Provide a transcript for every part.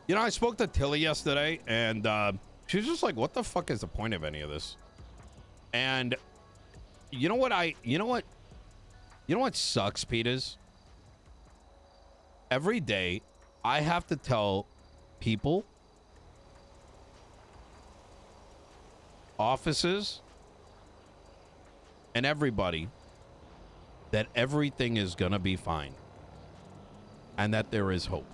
You know, I spoke to Tilly yesterday, and she was just like, "What the fuck is the point of any of this?" And you know what? You know what sucks, Peters? Every day, I have to tell people, offices, and everybody that everything is gonna be fine, and that there is hope.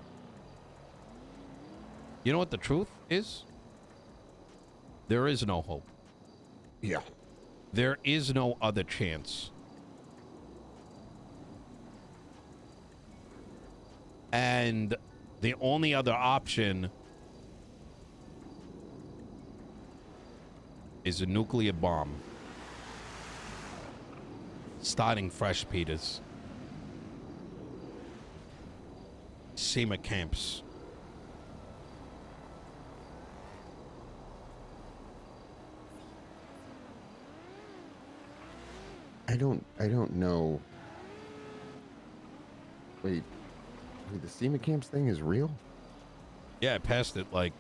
You know what the truth is? There is no hope. Yeah. There is no other chance. And the only other option is a nuclear bomb. Starting fresh, Peters. SEMA camps. I don't know. Wait, the SEMA camps thing is real? Yeah, I passed it like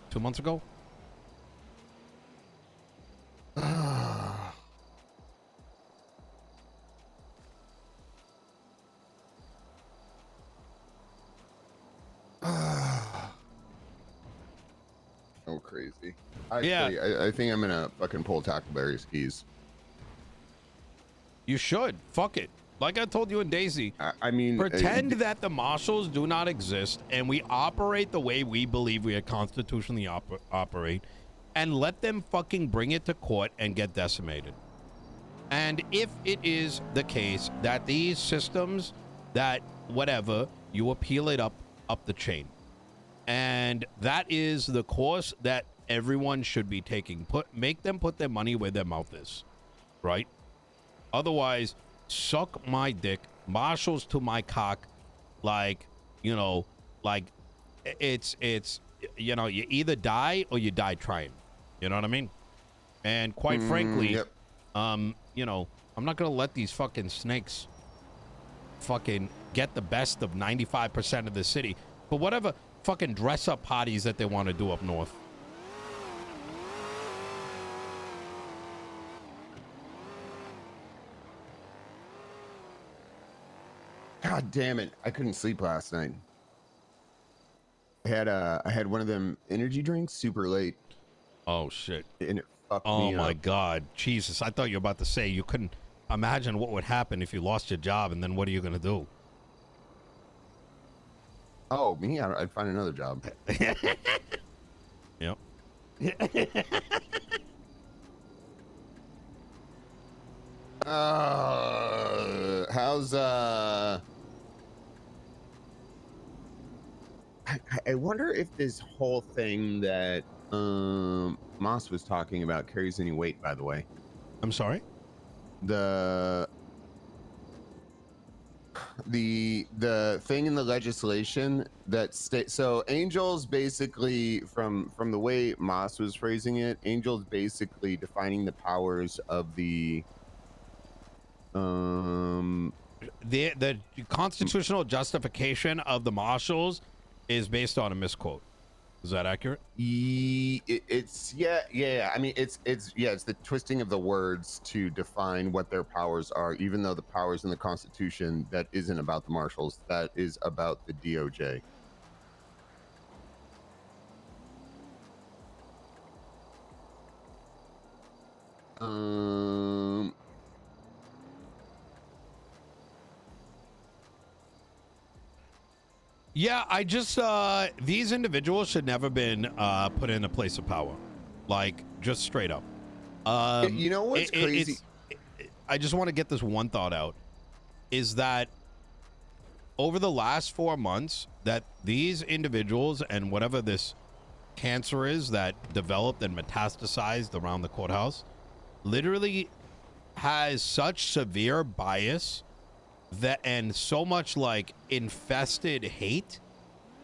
2 months ago. Oh, crazy. Yeah. I think I'm gonna fucking pull Tackleberry's keys. You should. Fuck it. Like I told you in Daisy. I mean, pretend that the marshals do not exist and we operate the way we believe we are constitutionally operate, and let them fucking bring it to court and get decimated. And if it is the case that these systems, that whatever, you appeal it up the chain. And that is the course that everyone should be taking. Make them put their money where their mouth is, right? Otherwise, suck my dick, marshals to my cock, like, you know, like it's, you know, you either die or you die trying. You know what I mean? And quite frankly, yep. You know, I'm not going to let these fucking snakes fucking get the best of 95% of the city for whatever fucking dress up parties that they want to do up north. God damn it! I couldn't sleep last night. I had one of them energy drinks super late. Oh shit! And it fucked me Oh up. my god, Jesus! I thought you were about to say you couldn't imagine what would happen if you lost your job, and then what are you gonna do? Oh, me? I'd find another job. Yep. How's I wonder if this whole thing that Moss was talking about carries any weight, by the way. I'm sorry? The thing in the legislation that so Angels basically, from the way Moss was phrasing it, Angels basically defining the powers of the constitutional justification of the marshals is based on a misquote. Is that accurate? It's yeah. I mean, it's the twisting of the words to define what their powers are, even though the powers in the Constitution, that isn't about the marshals, that is about the DOJ. Yeah, I just these individuals should never been put in a place of power, like just straight up. You know what's crazy? I just want to get this one thought out: is that over the last 4 months, that these individuals and whatever this cancer is that developed and metastasized around the courthouse, literally has such severe bias that and so much like infested hate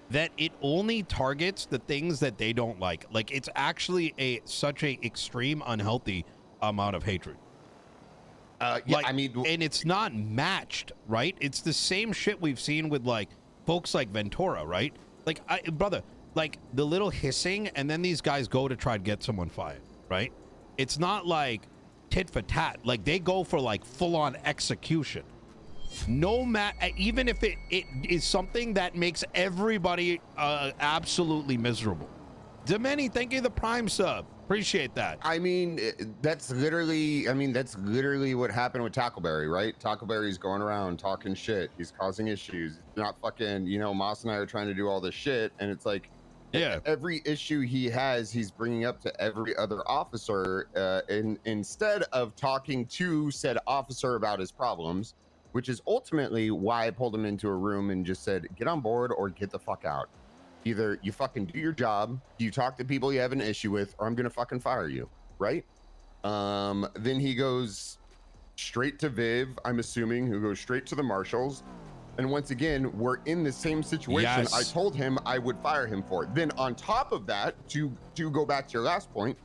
that it only targets the things that they don't like. Like it's actually such a extreme unhealthy amount of hatred. Yeah, like, I mean, and it's not matched, right? It's the same shit we've seen with like folks like Ventura, right? Like, brother, like the little hissing, and then these guys go to try to get someone fired, right? It's not like tit for tat. Like, they go for like full-on execution. No matter, even if it is something that makes everybody absolutely miserable. Demeni, thank you the Prime sub. Appreciate that. I mean, that's literally what happened with Tackleberry, right? Tackleberry's going around talking shit. He's causing issues. It's not fucking, Moss and I are trying to do all this shit, and it's like, yeah, every issue he has, he's bringing up to every other officer, instead of talking to said officer about his problems, which is ultimately why I pulled him into a room and just said, get on board or get the fuck out. Either you fucking do your job, you talk to people you have an issue with, or I'm gonna fucking fire you, right? Then he goes straight to Viv, I'm assuming, who goes straight to the marshals. And once again, we're in the same situation. Yes. I told him I would fire him for it. Then on top of that, to go back to your last point,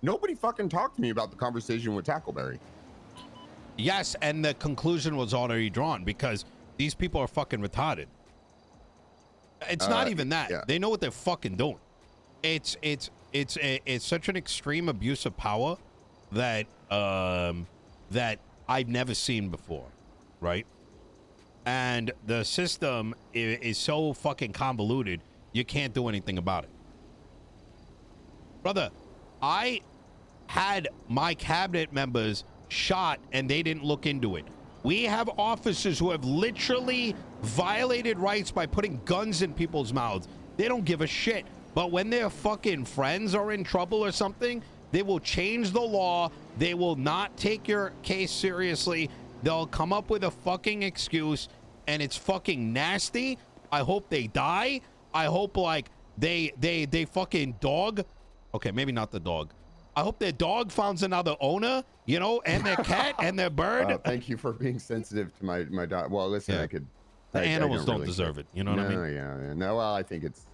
nobody fucking talked to me about the conversation with Tackleberry. Yes, and the conclusion was already drawn because these people are fucking retarded. It's not even that. Yeah. They know what they're fucking doing. It's such an extreme abuse of power that that I've never seen before, right? And the system is so fucking convoluted, you can't do anything about it. Brother, I had my cabinet members shot and they didn't look into it. We have officers who have literally violated rights by putting guns in people's mouths. They don't give a shit. But when their fucking friends are in trouble or something, they will change the law. They will not take your case seriously. They'll come up with a fucking excuse, and it's fucking nasty. I hope they die. I hope, like, they fucking dog. Okay, maybe not the dog. I hope their dog finds another owner, and their cat and their bird. Thank you for being sensitive to my dog. Well, listen, Yeah. The animals don't deserve it. You know what I mean? Yeah. No, well, I think it's.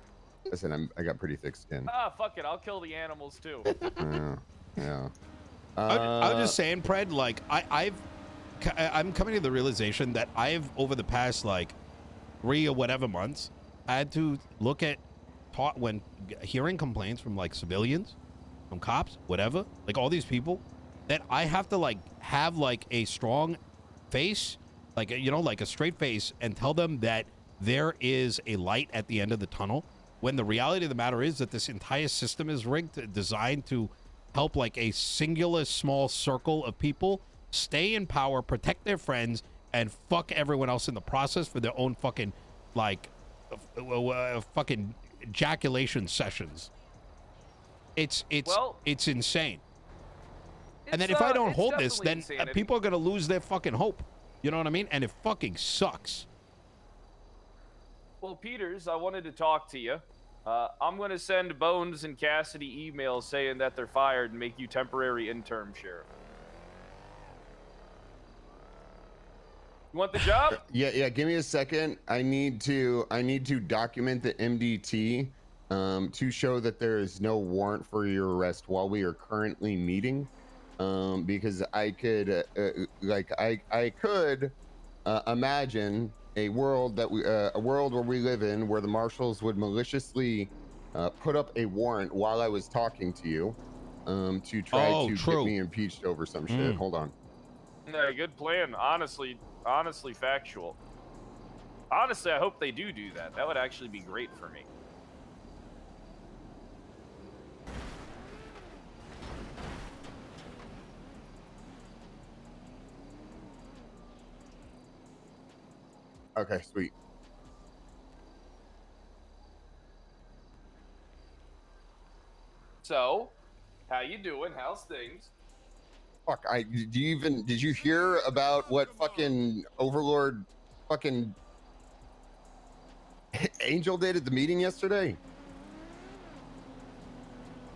Listen, I got pretty thick skin. Fuck it. I'll kill the animals too. Yeah. I was just saying, Pred, like, I'm coming to the realization that I've, over the past, like, 3 or whatever months, had to look at, when hearing complaints from, like, civilians, from cops, whatever, like, all these people, that I have to, like, have, like, a strong face, like, like a straight face, and tell them that there is a light at the end of the tunnel, when the reality of the matter is that this entire system is rigged, designed to help, like, a singular small circle of people stay in power, protect their friends, and fuck everyone else in the process for their own fucking, like, fucking ejaculation sessions. It's insane. And then if I don't hold this, then people are going to lose their fucking hope. You know what I mean? And it fucking sucks. Well, Peters, I wanted to talk to you. I'm going to send Bones and Cassidy emails saying that they're fired and make you temporary interim sheriff. You want the job? Yeah. Give me a second. I need to document the MDT to show that there is no warrant for your arrest while we are currently meeting. Because I could, I could imagine a world where we live in, where the marshals would maliciously put up a warrant while I was talking to you, to try to get me impeached over some shit. Hold on. Yeah, good plan. Honestly factual. Honestly, I hope they do that. That would actually be great for me. Okay, sweet. So, how you doing? How's things? Fuck, did you hear about what fucking Overlord fucking Angel did at the meeting yesterday?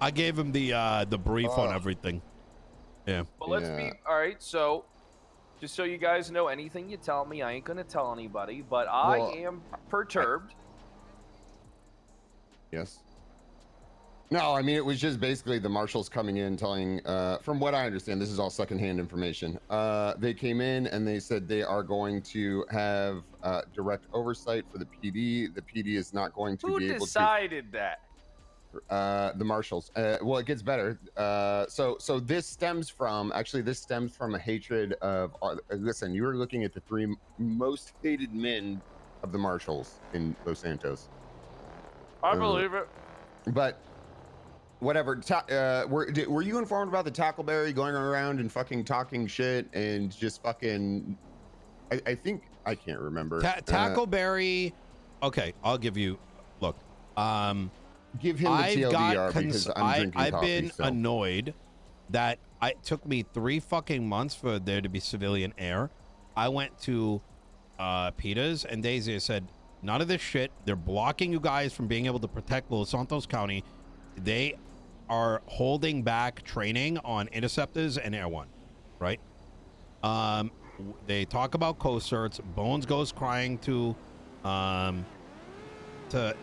I gave him the brief on everything. Yeah. Well, let's be all right. So, just so you guys know, anything you tell me, I ain't gonna tell anybody. But I am perturbed. Yes. No, I mean, it was just basically the marshals coming in telling, from what I understand, this is all secondhand information. They came in and they said they are going to have direct oversight for the PD. The PD is not going to Who be able to. decided that? The marshals. Well, it gets better. So this stems from, actually, this stems from a hatred of, listen, you were looking at the three most hated men of the marshals in Los Santos. I believe it. But whatever. Were you informed about the Tackleberry going around and fucking talking shit and just fucking? I think I can't remember. Tackleberry. Okay, I'll give you. Look. Give him the TLDR because I'm drinking I've coffee. been annoyed that it took me 3 fucking months for there to be civilian air. I went to PETA's and Daisy said, none of this shit. They're blocking you guys from being able to protect Los Santos County. They are holding back training on interceptors and Air One, right? They talk about co-certs. Bones goes crying to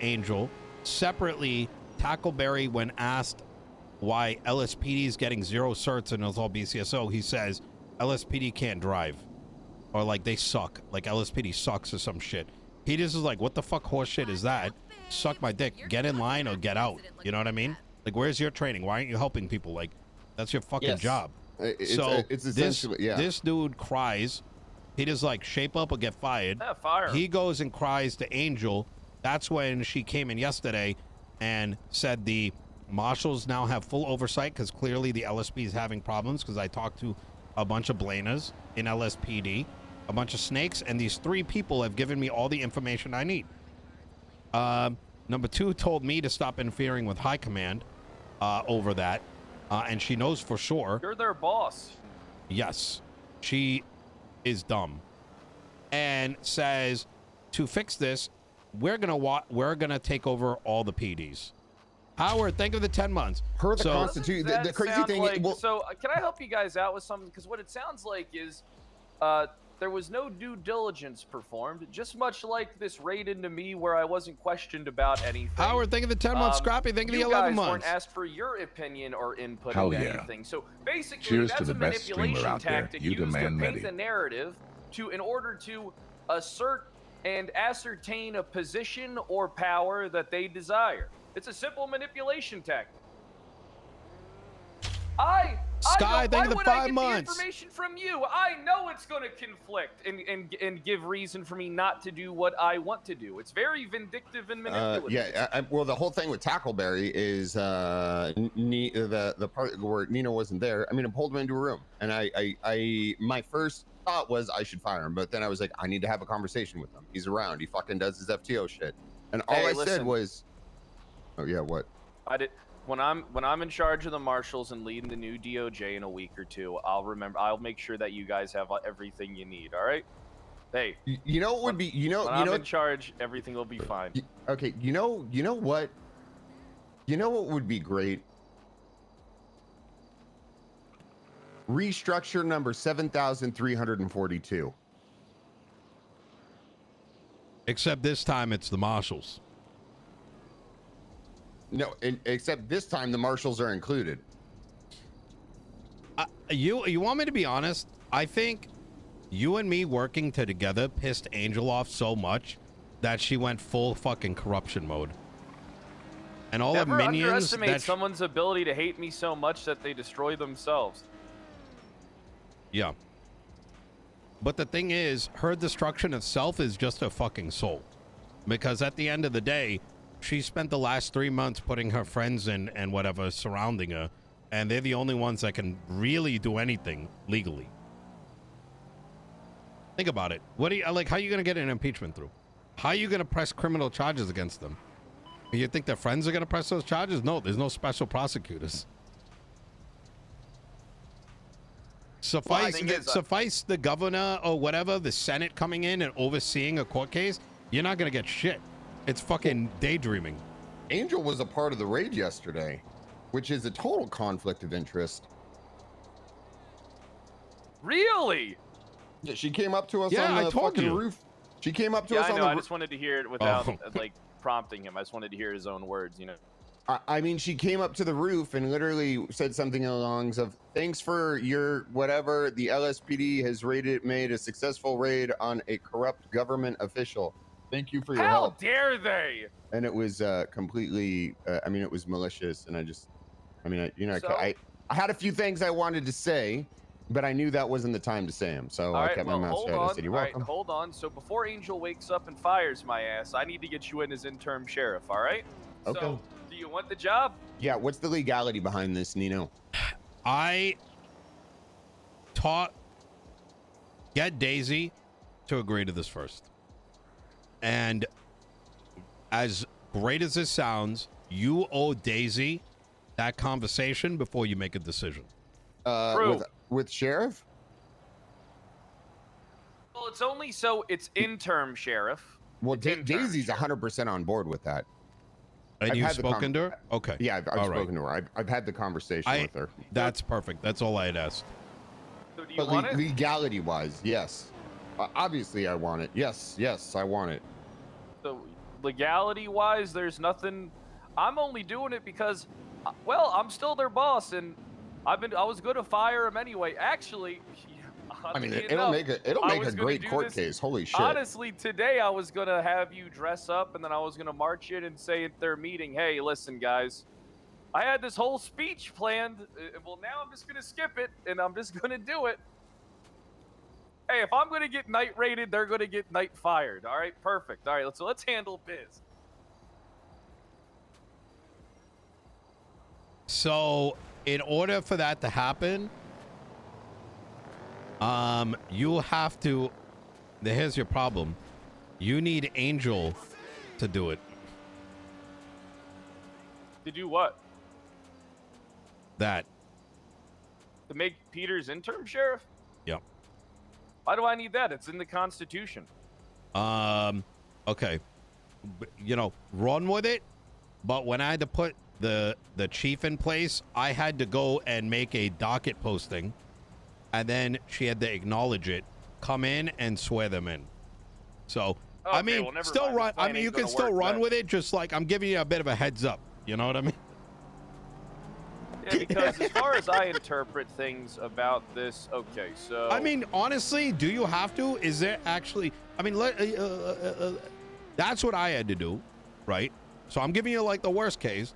Angel. Separately, Tackleberry, when asked why LSPD is getting 0 certs and it's all BCSO, he says LSPD can't drive, or like they suck, like LSPD sucks or some shit. He just is like, what the fuck horse shit is that? Suck my dick. Get in line or get out. You know what I mean? Like, where's your training? Why aren't you helping people? Like, that's your fucking job. It's essentially, this dude cries. He just like, shape up or get fired. Yeah, fire. He goes and cries to Angel. That's when she came in yesterday and said the marshals now have full oversight because clearly the LSP is having problems, because I talked to a bunch of blaners in LSPD, a bunch of snakes, and these 3 people have given me all the information I need. Number 2 told me to stop interfering with high command over that, and she knows for sure. You're their boss. Yes, she is dumb, and says to fix this, we're gonna take over all the PDs. Howard, think of the 10 months. Per the Constitution, the crazy thing. Like, so can I help you guys out with something? Because what it sounds like is there was no due diligence performed, just much like this raid into me where I wasn't questioned about anything. Howard, think of the 10 months. Scrappy, think of the 11 months. You guys weren't asked for your opinion or input Hell into yeah. anything. So basically, Cheers that's to the a best streamer manipulation out there. tactic You used to demand paint Mehdi. the narrative in order to assert and ascertain a position or power that they desire. It's a simple manipulation tactic. Sky, think of the 5 the months. Information from you. I know it's going to conflict and give reason for me not to do what I want to do. It's very vindictive and manipulative. Well, the whole thing with Tackleberry is the part where Nino wasn't there. I mean, I pulled him into a room, and I my first thought was I should fire him, but then I was like, I need to have a conversation with him. He's around. He fucking does his FTO shit, and all I said was, "Oh yeah, what?" I did. When I'm in charge of the marshals and leading the new DOJ in a week or 2, I'll make sure that you guys have everything you need. All right? Hey, you know what would be, when I'm in charge, everything will be fine. Okay, you know what would be great? Restructure number 7,342. Except this time it's the marshals. No, except this time the marshals are included. You want me to be honest? I think you and me working together pissed Angel off so much that she went full fucking corruption mode. And all Never the minions. underestimate someone's ability to hate me so much that they destroy themselves. Yeah. But the thing is, her destruction of self is just her fucking soul. Because at the end of the day, she spent the last 3 months putting her friends in and whatever surrounding her, and they're the only ones that can really do anything legally. Think about it. What do you like? How are you going to get an impeachment through? How are you going to press criminal charges against them? You think their friends are going to press those charges? No, there's no special prosecutors. Suffice the governor or whatever, the Senate coming in and overseeing a court case, you're not going to get shit. It's fucking daydreaming. Angel was a part of the raid yesterday, which is a total conflict of interest. Really? Yeah, she came up to us on the fucking roof. She came up to us on the roof. I just wanted to hear it without like prompting him. I just wanted to hear his own words, I mean, she came up to the roof and literally said something along the lines of, "Thanks for your whatever. The LSPD has made a successful raid on a corrupt government official. Thank you for your How help." dare they? And it was completely. I mean, it was malicious, and So? I had a few things I wanted to say, but I knew that wasn't the time to say them, so All I right, kept my well, mouth hold shut. I on. said, "You're All right, welcome." hold on. So before Angel wakes up and fires my ass, I need to get you in as interim sheriff, all right? Okay. So, do you want the job? Yeah. What's the legality behind this, Nino? I get Daisy to agree to this first. And as great as this sounds, you owe Daisy that conversation before you make a decision. True. With sheriff? Well, it's interim sheriff. Well, It's intern Daisy's sheriff. 100% on board with that. And I've you've had the spoken to her? Okay. Yeah, I've All right. spoken to her. I've had the conversation with her. That's perfect. That's all I had asked. So do you But want it? legality wise, yes. Obviously, I want it. Yes, I want it. So legality wise, there's nothing. I'm only doing it because, well, I'm still their boss, and I was going to fire him anyway. Actually, I mean, oddly it'll enough, make a gonna great do court this- case. Holy shit. Honestly, today I was gonna have you dress up, and then I was gonna march in and say at their meeting, "Hey, listen, guys, I had this whole speech planned. Well, now I'm just gonna skip it, and I'm just gonna do it. Hey, if I'm gonna get night raided, they're gonna get night fired. All right, perfect. All right, so let's handle biz." So, in order for that to happen, you have to. Here's your problem. You need Angel to do it. To do what? That. To make Peters interim sheriff? Yep. Why do I need that? It's in the Constitution. Okay. Run with it. But when I had to put the chief in place, I had to go and make a docket posting, and then she had to acknowledge it, come in and swear them in. So I mean, well, never still mind. run. The plan I mean, you ain't can gonna still work run then. with it. Just like I'm giving you a bit of a heads up. You know what I mean? Yeah, because as far as I interpret things about this, okay, so I mean, honestly, do you have to? Is there actually? I mean, that's what I had to do, right? So I'm giving you like the worst case,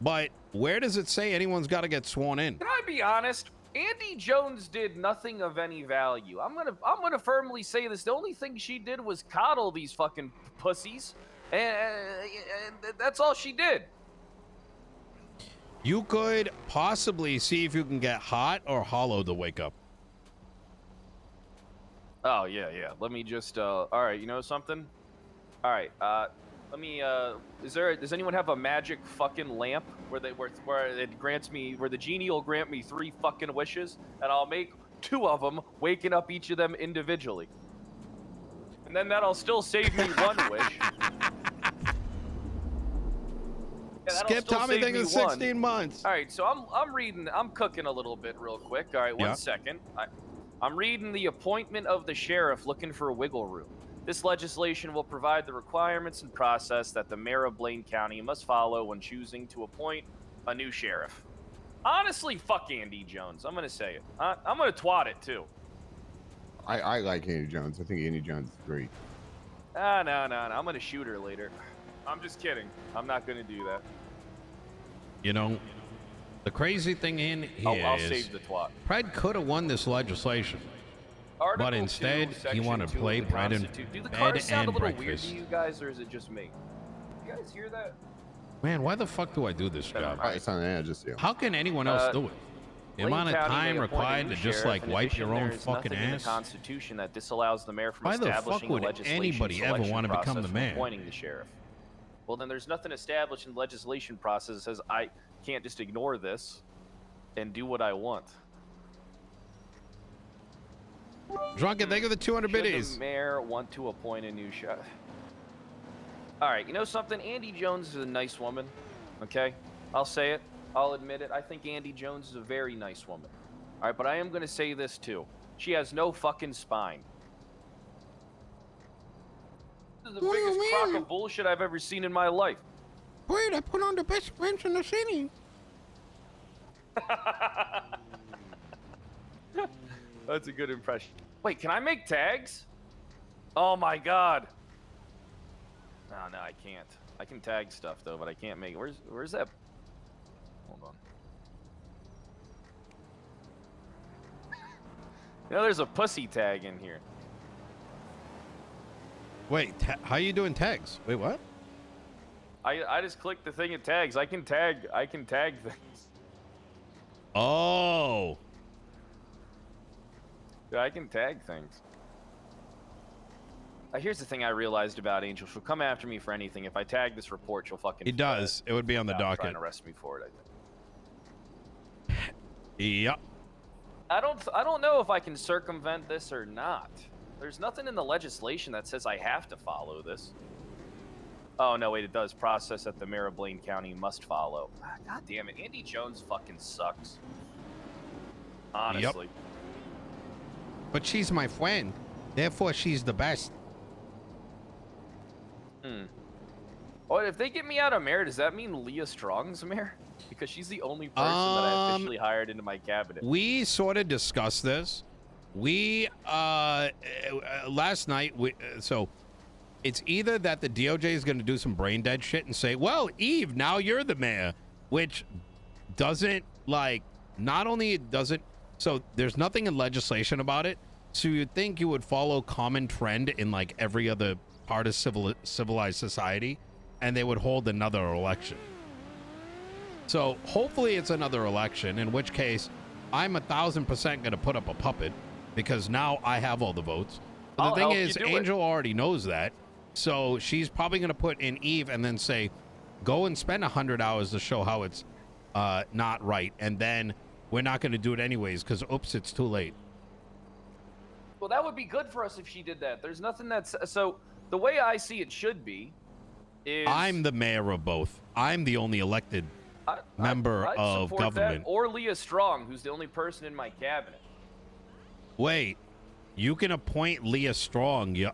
but where does it say anyone's got to get sworn in? can I be honest? Andy Jones did nothing of any value. I'm gonna firmly say this. The only thing she did was coddle these fucking pussies, and that's all she did. You could possibly see if you can get Hot or Hollow to wake up. Oh yeah. Let me just. All right, you know something? All right. Let me. Does anyone have a magic fucking lamp where it grants me, where the genie will grant me 3 fucking wishes, and I'll make 2 of them, waking up each of them individually, and then that'll still save me 1 wish. Yeah, that'll Skip still Tommy save thing me in 1. 16 months. All right, so I'm cooking a little bit real quick. All right, Yeah. 1 second. I'm reading the appointment of the sheriff looking for a wiggle room. This legislation will provide the requirements and process that the mayor of Blaine County must follow when choosing to appoint a new sheriff. Honestly, fuck Andy Jones. I'm going to say it. I'm going to twat it, too. I like Andy Jones. I think Andy Jones is great. No. I'm going to shoot her later. I'm just kidding. I'm not going to do that. You know, the crazy thing in here I'll is save the twat. Pred could have won this legislation, Article but instead 2, he Section wanted to 2 of play the bread and Constitution. Do the bed cars sound a and little weird breakfast. to you guys, or is it just me? You guys hear that? Man, why the fuck do I do this job? It's not just you. How can anyone else do it? The Blaine amount of County time may appoint a required new to just sheriff. like In wipe addition, your own there is fucking nothing in ass? the Constitution that disallows the mayor from Why the fuck establishing would the legislation anybody ever selection wanna become process the for mayor? appointing the sheriff. Well, then there's nothing established in the legislation process that says I can't just ignore this and do what I want. Drunken, think of the 200 Should biddies. the mayor want to appoint a new sheriff? All right, you know something? Andy Jones is a nice woman, okay? I'll say it. I'll admit it. I think Andy Jones is a very nice woman. All right, but I am going to say this, too. She has no fucking spine. This is the biggest crock of bullshit I've ever seen in my life. Wait, I put on the best French in the city. That's a good impression. Wait, can I make tags? Oh my god. No, I can't. I can tag stuff though, but I can't make. Where's that? Hold on. You know, there's a pussy tag in here. Wait, how you doing tags? Wait, what? I just clicked the thing at tags. I can tag things. Oh. Yeah, I can tag things. Here's the thing I realized about Angel. She'll come after me for anything. If I tag this report, she'll fucking. He does. It would be on the docket. Trying to arrest me for it, I think. Yep. I don't know if I can circumvent this or not. There's nothing in the legislation that says I have to follow this. Oh no, wait, it does. Process that the mayor of Blaine County must follow. God damn it, Andy Jones fucking sucks. Honestly. Yep. But she's my friend, therefore she's the best. Well, if they get me out of mayor, does that mean Leah Strong's mayor? Because she's the only person that I officially hired into my cabinet. We sort of discussed this. We last night. So it's either that the DOJ is going to do some brain dead shit and say, "Well, Eve, now you're the mayor," which doesn't like. Not only it doesn't. So there's nothing in legislation about it. So you'd think you would follow common trend in like every other part of civilized society, and they would hold another election. So hopefully it's another election, in which case I'm 1,000% going to put up a puppet because now I have all the votes. But the thing is, Angel already knows that. So she's probably going to put in Eve and then say, go and spend 100 hours to show how it's not right. And then we're not going to do it anyways because, oops, it's too late. Well, that would be good for us if she did that. There's nothing that's... So the way I see it should be is... I'm the mayor of both. I'm the only elected member of government. That, or Leah Strong, who's the only person in my cabinet. Wait, you can appoint Leah Strong. Yeah.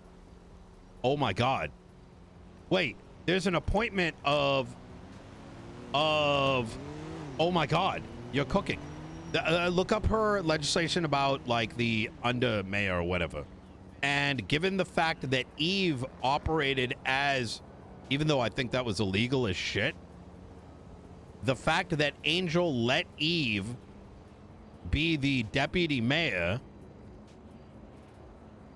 Oh my God. Wait, there's an appointment of. Oh my God, you're cooking. Look up her legislation about like the under mayor or whatever. And given the fact that Eve operated as, even though I think that was illegal as shit, the fact that Angel let Eve be the deputy mayor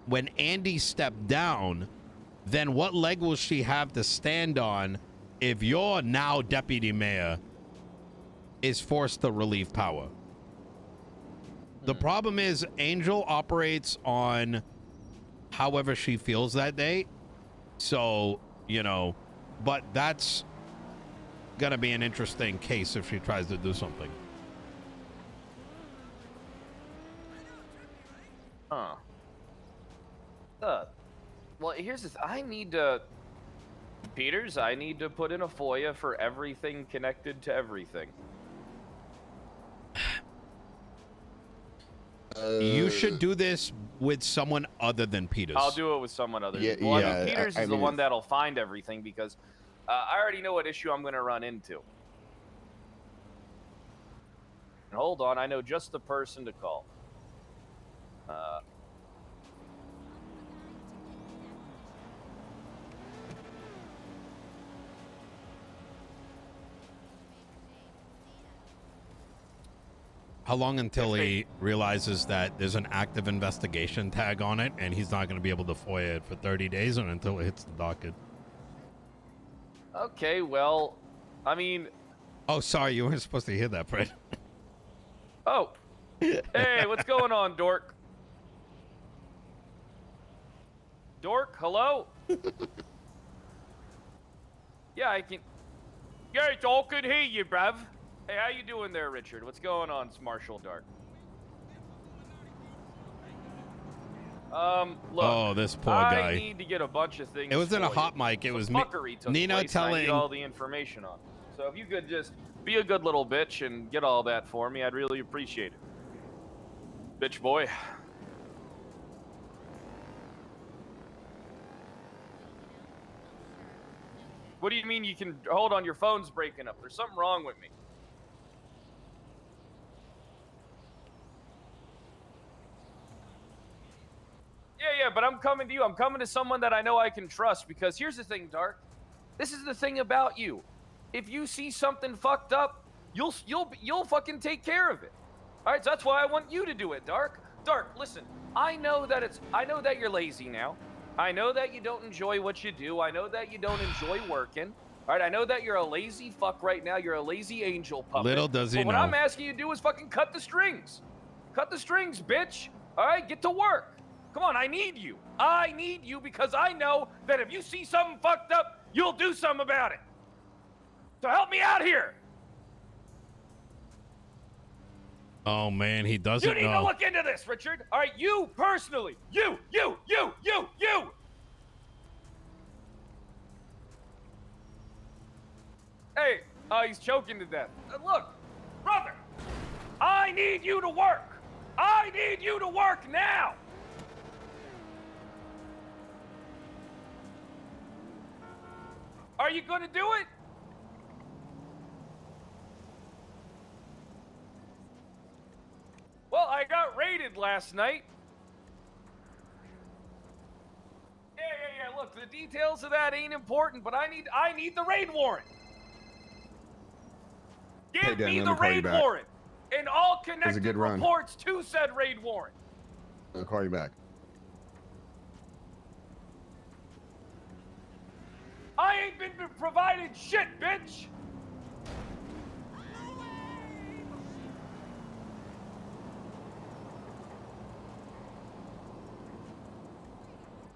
when Andy stepped down, then what leg will she have to stand on if your now deputy mayor is forced to relieve power? The problem is Angel operates on however she feels that day. So, you know, but that's gonna be an interesting case if she tries to do something. Huh. Well, here's the I need to... Peters, I need to put in a FOIA for everything connected to everything. You should do this with someone other than Peters. I'll do it with someone other. Yeah, well, yeah, I mean, Peters I is the mean, one that'll find everything because I already know what issue I'm going to run into. And hold on, I know just the person to call. How long until he realizes that there's an active investigation tag on it and he's not going to be able to FOIA it for 30 days or until it hits the docket? Okay, well, I mean... Oh, sorry, you weren't supposed to hear that, Fred. Oh. Hey, what's going on, Dork? Dork, hello? Yeah, I can... Yeah, it's all good to hear you, bruv. Hey, how you doing there, Richard? What's going on, Marshal Dark? Look. Oh, this poor guy. I need to get a bunch of things. It wasn't a for hot you. mic. It was fuckery took Nino place, and I telling need all the information on. So if you could just be a good little bitch and get all that for me, I'd really appreciate it. Bitch boy. What do you mean you can hold on? Your phone's breaking up. There's something wrong with me. Yeah, but I'm coming to you. I'm coming to someone that I know I can trust, because here's the thing, Dark. This is the thing about you. If you see something fucked up, you'll fucking take care of it. All right, so that's why I want you to do it, Dark. Dark, listen. I know that you're lazy now. I know that you don't enjoy what you do. I know that you don't enjoy working. All right, I know that you're a lazy fuck right now. You're a lazy angel puppet. Little does he But what know. I'm asking you to do is fucking cut the strings. Cut the strings, bitch. All right, get to work. Come on, I need you. I need you, because I know that if you see something fucked up, you'll do something about it. So help me out here. Oh man, he doesn't know. You need to look into this, Richard. All right, you personally. You. Hey, he's choking to death. Look, brother, I need you to work. I need you to work now. Are you going to do it? Well, I got raided last night. Yeah. Look, the details of that ain't important, but I need the raid warrant. Give Dan, me let the me call you raid back. warrant and all a connected good run. reports to said raid warrant. I'll call you back. I ain't been provided shit, bitch.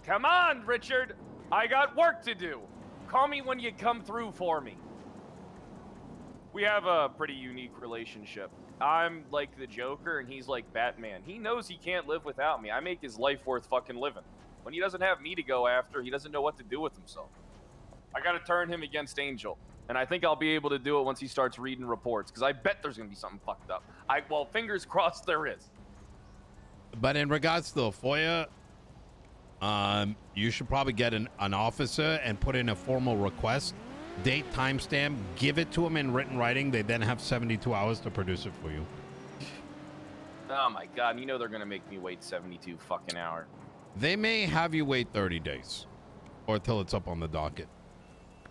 Come on, Richard. I got work to do. Call me when you come through for me. We have a pretty unique relationship. I'm like the Joker and he's like Batman. He knows he can't live without me. I make his life worth fucking living. When he doesn't have me to go after, he doesn't know what to do with himself. I gotta turn him against Angel. And I think I'll be able to do it once he starts reading reports, because I bet there's gonna be something fucked up. Well, fingers crossed there is. But in regards to the FOIA, you should probably get an officer and put in a formal request, date, timestamp, give it to them in written writing. They then have 72 hours to produce it for you. Oh my god, you know they're gonna make me wait 72 fucking hours. They may have you wait 30 days or till it's up on the docket.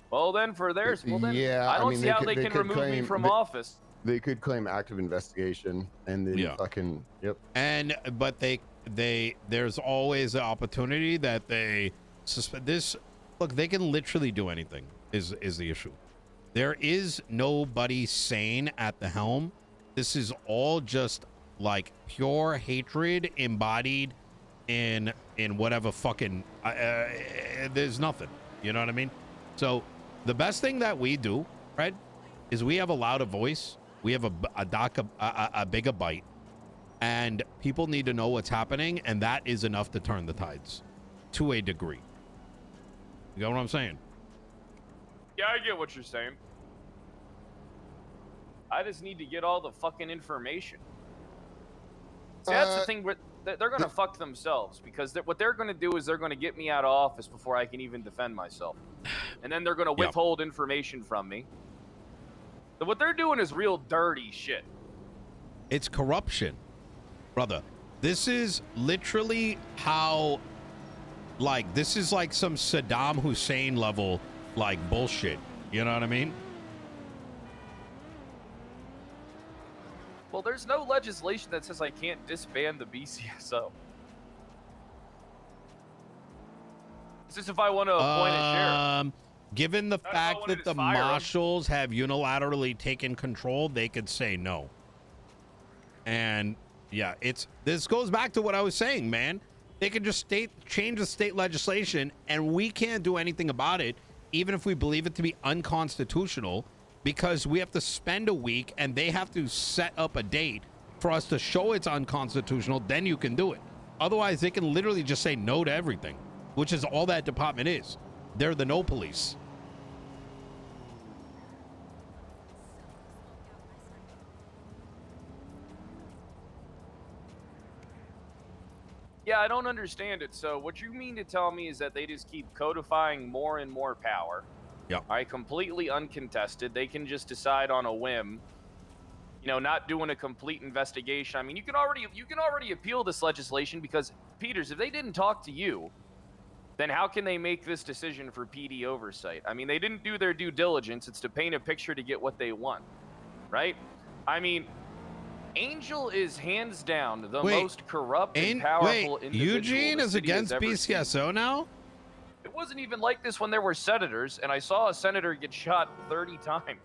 Well then, for theirs, Yeah, I don't mean, see how they they can could remove me claim- from office. They could claim active investigation and then fucking yep. And but there's always an opportunity that they suspend this. Look, they can literally do anything. Is the issue? There is nobody sane at the helm. This is all just like pure hatred embodied in whatever fucking. There's nothing. You know what I mean? So the best thing that we do, Fred, is we have a louder voice. We have a bigger bite. And people need to know what's happening, and that is enough to turn the tides to a degree. You know what I'm saying? Yeah, I get what you're saying. I just need to get all the fucking information. See, that's the thing. They're going to fuck themselves, because what they're going to do is they're going to get me out of office before I can even defend myself. And then they're going to withhold information from me. So what they're doing is real dirty shit. It's corruption, brother. This is literally how, like, this is like some Saddam Hussein level, like, bullshit. You know what I mean? Well, there's no legislation that says I can't disband the BCSO. It's just if I want to appoint a sheriff. Given the fact that the marshals have unilaterally taken control, they could say no. And yeah, this goes back to what I was saying, man. They could just change the state legislation, and we can't do anything about it, even if we believe it to be unconstitutional, because we have to spend a week and they have to set up a date for us to show it's unconstitutional. Then you can do it. Otherwise, they can literally just say no to everything, which is all that department is. They're the no police. Yeah, I don't understand it. So what you mean to tell me is that they just keep codifying more and more power, Yeah. All right, completely uncontested. They can just decide on a whim. You know, not doing a complete investigation. I mean, you can already appeal this legislation because, Peters, if they didn't talk to you, then how can they make this decision for PD oversight? I mean, they didn't do their due diligence. It's to paint a picture to get what they want, right? I mean, Angel is hands down the most corrupt and powerful individual Eugene the is city has against ever seen. BCSO now? It wasn't even like this when there were senators, and I saw a senator get shot 30 times.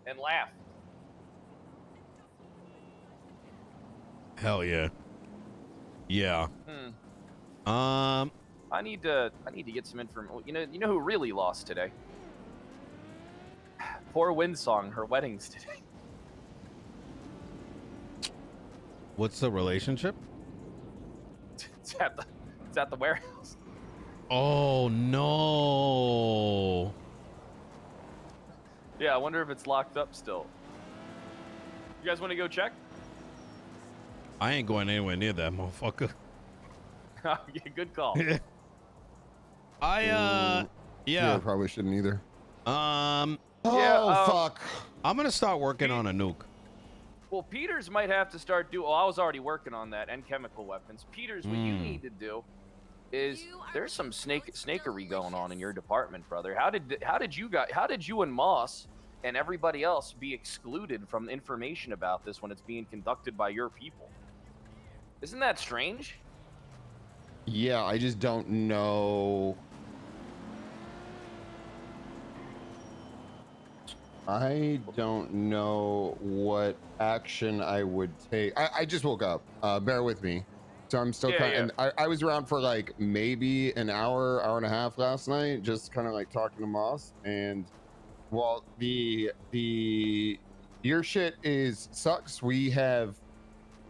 And laugh. Hell yeah. Yeah. I need to get some information. You know who really lost today? Poor Windsong, her wedding's today. What's the relationship? It's at the warehouse. Oh no. Yeah, I wonder if it's locked up still. You guys want to go check? I ain't going anywhere near that motherfucker. Yeah, good call. Yeah, Yeah. probably shouldn't either. Um, Fuck. I'm gonna start working on a nuke. Well, Peters might have to start doing. Well, I was already working on that and chemical weapons. Peters, what you need to do is there's some snakery going on in your department, brother. How did you and Moss and everybody else be excluded from information about this when it's being conducted by your people? Isn't that strange? Yeah, I just don't know. I don't know what action I would take. I just woke up. Bear with me. So I'm still and I was around for like maybe an hour and a half last night, just kind of like talking to Moss. And well, your shit sucks. We have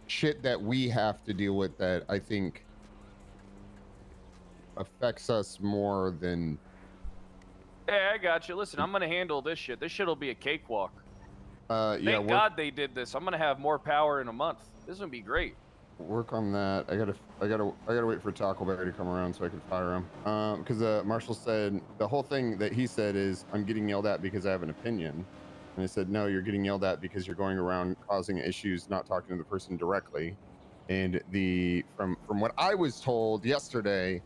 shit that we have to deal with that I think affects us more than. Hey, I got you. Listen, I'm gonna handle this shit. This shit'll be a cakewalk. Thank God they did this. I'm gonna have more power in a month. This would be great. Work on that. I gotta wait for Tackleberry to come around so I can fire him. Because Marshall said the whole thing that he said is I'm getting yelled at because I have an opinion, and I said no, you're getting yelled at because you're going around causing issues, not talking to the person directly. And from what I was told yesterday,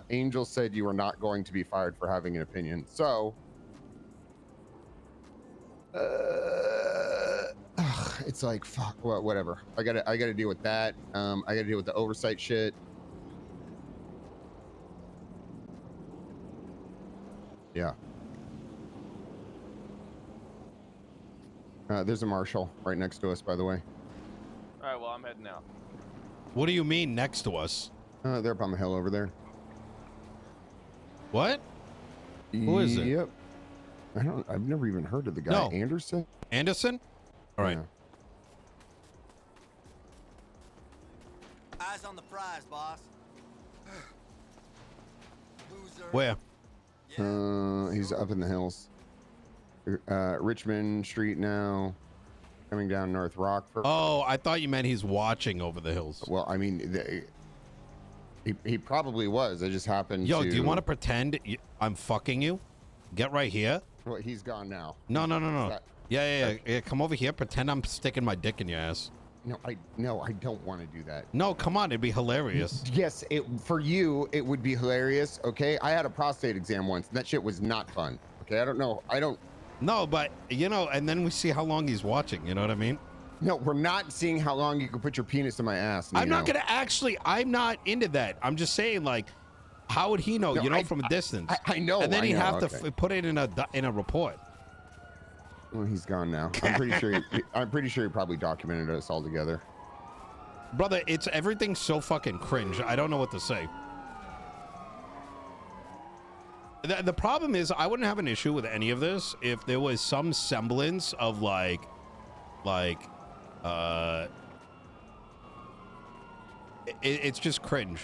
Angel said you were not going to be fired for having an opinion. So it's like fuck, whatever. I gotta deal with that. I gotta deal with the oversight shit. Yeah. There's a Marshal right next to us, by the way. All right, well, I'm heading out. What do you mean next to us? They're up on the hill over there. What? Who is it? Yep. I've never even heard of the guy. No. Anderson? Anderson? All right. Yeah. Eyes on the prize, boss. Loser. Where? He's up in the hills. Richmond Street now. Coming down North Rockford. Oh, I thought you meant he's watching over the hills. Well, I mean, he probably was. I just happened to... Yo, do you want to pretend I'm fucking you? Get right here. Well, he's gone now. No. That... Yeah. Come over here. Pretend I'm sticking my dick in your ass. No, I don't want to do that. No, come on. It'd be hilarious. Yes, for you, it would be hilarious. Okay, I had a prostate exam once, and that shit was not fun. Okay, I don't know. No, but, and then we see how long he's watching. You know what I mean? No, we're not seeing how long you can put your penis in my ass. I'm not into that. I'm just saying, like, how would he know, from a distance? I know. And then he'd have to put it in a report. Well, he's gone now. I'm pretty sure he probably documented us all together. Brother, everything's so fucking cringe. I don't know what to say. The problem is I wouldn't have an issue with any of this if there was some semblance of it's just cringe.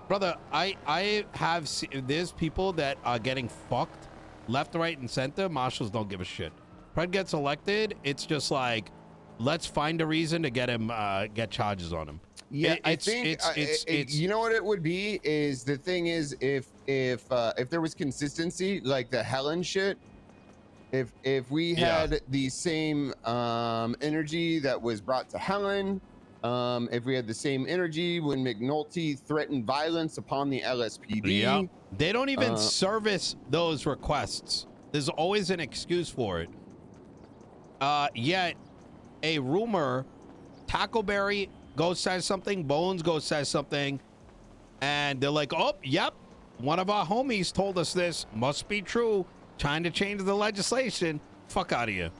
Brother, I have there's people that are getting fucked left, right, and center. Marshals don't give a shit. Pred gets elected, it's just like, let's find a reason to get him, get charges on him. Yeah, I It's- think it's- you know what it would be is the thing is if there was consistency like the Helen shit, if we Yeah. had the same energy that was brought to Helen, if we had the same energy when McNulty threatened violence upon the LSPD. Yeah. They don't even service those requests. There's always an excuse for it. Yet a rumor, Tackleberry goes says something, Bones goes says something, and they're like, oh, yep, one of our homies told us this. Must be true. Trying to change the legislation. Fuck out of here.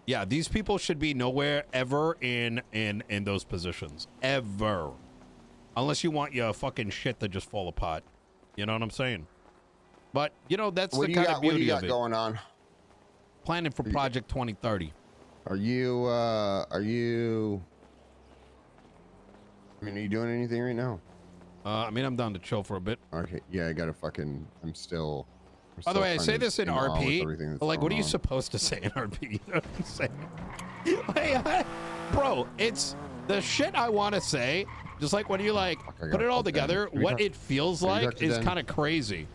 Yeah, these people should be nowhere ever in those positions. Ever. Unless you want your fucking shit to just fall apart. You know what I'm saying? But, you know, that's What the do you kind got? of beauty What do you of got it. going on? Planning for Project 2030. Are you? I mean, are you doing anything right now? I mean, I'm down to chill for a bit. Okay, yeah, I gotta fucking. I'm still. By the way, I trying say to this in stay on with RP. everything that's But like, what are going you on. supposed to say in RP? You know what I'm saying? Hey, bro, it's the shit I want to say. Just like when you like Fuck, I put gotta it all talk to Dan. together, Can we what talk- it feels can we like talk to is Dan? kind of crazy.